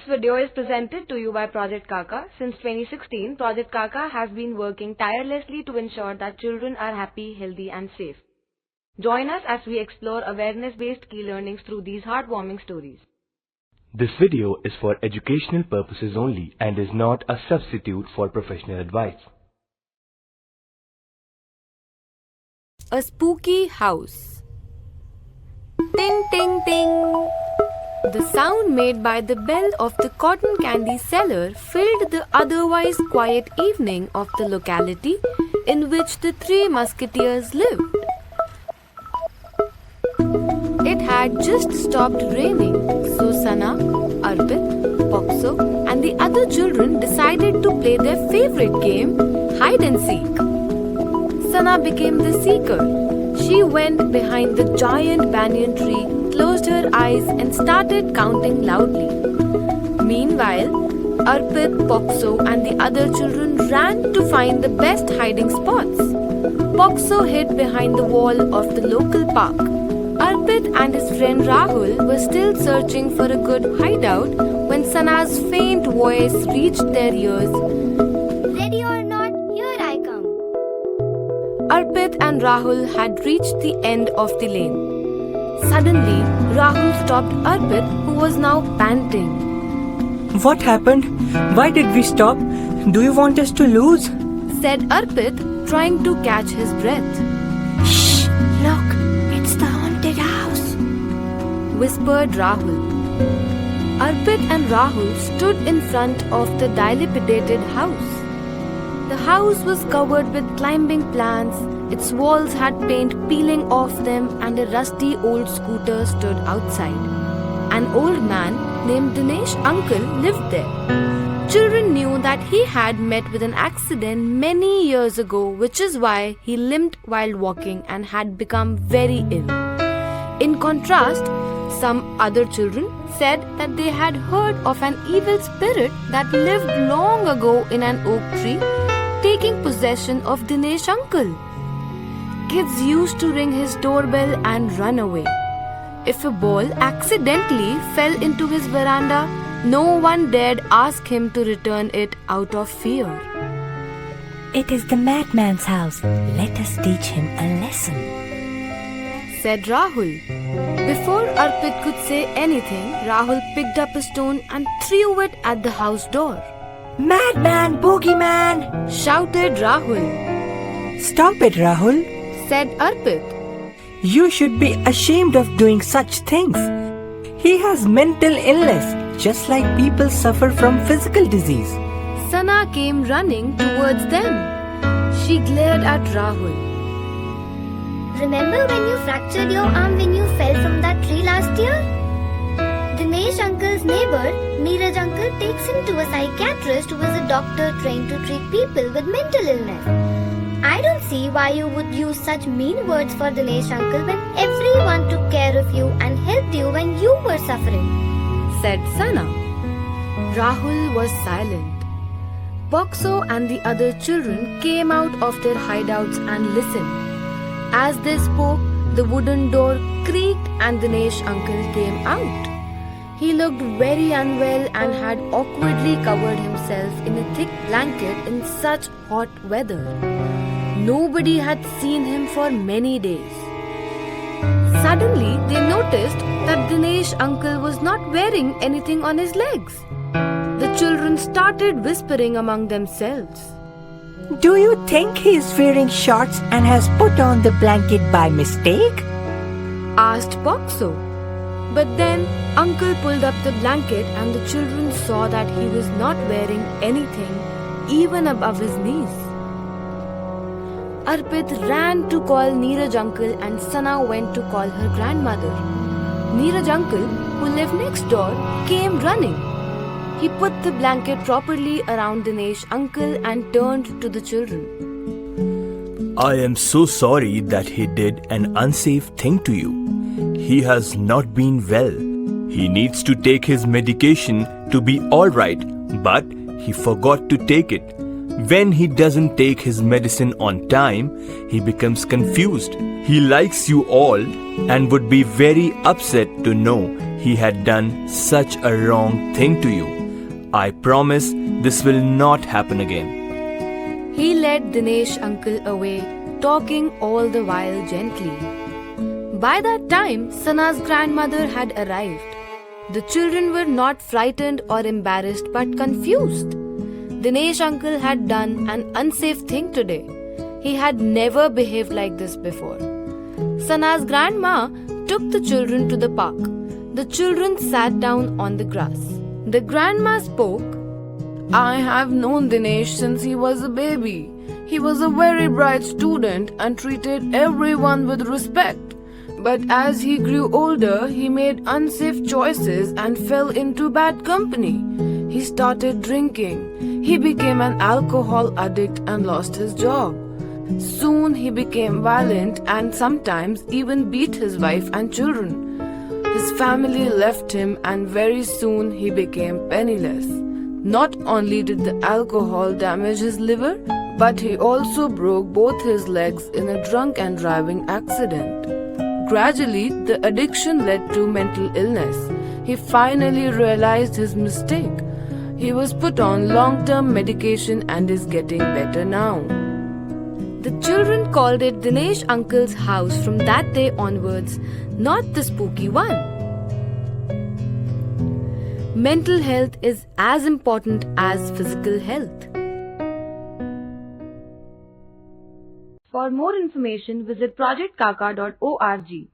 This video is presented to you by Project CACA. Since 2016, Project CACA has been working tirelessly to ensure that children are happy, healthy and safe. Join us as we explore awareness-based key learnings through these heartwarming stories. This video is for educational purposes only and is not a substitute for professional advice. A spooky house. Ting ting ting. The sound made by the bell of the cotton candy seller filled the otherwise quiet evening of the locality in which the three musketeers lived. It had just stopped raining, so Sana, Arpit, Pokso and the other children decided to play their favorite game, hide and seek. Sana became the seeker. She went behind the giant banyan tree, closed her eyes and started counting loudly. Meanwhile, Arpit, Pokso and the other children ran to find the best hiding spots. Pokso hid behind the wall of the local park. Arpit and his friend Rahul were still searching for a good hideout when Sana's faint voice reached their ears. Ready or not, here I come. Arpit and Rahul had reached the end of the lane. Suddenly, Rahul stopped Arpit, who was now panting. What happened? Why did we stop? Do you want us to lose? Said Arpit, trying to catch his breath. Shh! Look, it's the haunted house, whispered Rahul. Arpit and Rahul stood in front of the dilapidated house. The house was covered with climbing plants, its walls had paint peeling off them and a rusty old scooter stood outside. An old man named Dinesh Uncle lived there. Children knew that he had met with an accident many years ago, which is why he limped while walking and had become very ill. In contrast, some other children said that they had heard of an evil spirit that lived long ago in an oak tree, taking possession of Dinesh Uncle. Kids used to ring his doorbell and run away. If a ball accidentally fell into his veranda, no one dared ask him to return it out of fear. It is the madman's house. Let us teach him a lesson, said Rahul. Before Arpit could say anything, Rahul picked up a stone and threw it at the house door. Madman, bogeyman! Shouted Rahul. Stop it, Rahul, said Arpit. You should be ashamed of doing such things. He has mental illness, just like people suffer from physical disease. Sana came running towards them. She glared at Rahul. Remember when you fractured your arm when you fell from that tree last year? Dinesh Uncle's neighbor, Neeraj Uncle, takes him to a psychiatrist who is a doctor trained to treat people with mental illness. I don't see why you would use such mean words for Dinesh Uncle when everyone took care of you and helped you when you were suffering, said Sana. Rahul was silent. Pokso and the other children came out of their hideouts and listened. As they spoke, the wooden door creaked and Dinesh Uncle came out. He looked very unwell and had awkwardly covered himself in a thick blanket in such hot weather. Nobody had seen him for many days. Suddenly, they noticed that Dinesh Uncle was not wearing anything on his legs. The children started whispering among themselves. Do you think he is wearing shorts and has put on the blanket by mistake? Asked Pokso. But then Uncle pulled up the blanket and the children saw that he was not wearing anything even above his knees. Arpit ran to call Neeraj Uncle and Sana went to call her grandmother. Neeraj Uncle, who lived next door, came running. He put the blanket properly around Dinesh Uncle and turned to the children. I am so sorry that he did an unsafe thing to you. He has not been well. He needs to take his medication to be alright, but he forgot to take it. When he doesn't take his medicine on time, he becomes confused. He likes you all and would be very upset to know he had done such a wrong thing to you. I promise this will not happen again. He led Dinesh uncle away, talking all the while gently. By that time, Sana's grandmother had arrived. The children were not frightened or embarrassed but confused. Dinesh uncle had done an unsafe thing today. He had never behaved like this before. Sana's grandma took the children to the park. The children sat down on the grass. The grandma spoke. I have known Dinesh since he was a baby. He was a very bright student and treated everyone with respect. But as he grew older, he made unsafe choices and fell into bad company. He started drinking. He became an alcohol addict and lost his job. Soon he became violent and sometimes even beat his wife and children. His family left him and very soon he became penniless. Not only did the alcohol damage his liver, but he also broke both his legs in a drunk and driving accident. Gradually, the addiction led to mental illness. He finally realized his mistake. He was put on long-term medication and is getting better now. The children called it Dinesh uncle's house from that day onwards, not the spooky one. Mental health is as important as physical health. For more information, visit projectcaca.org.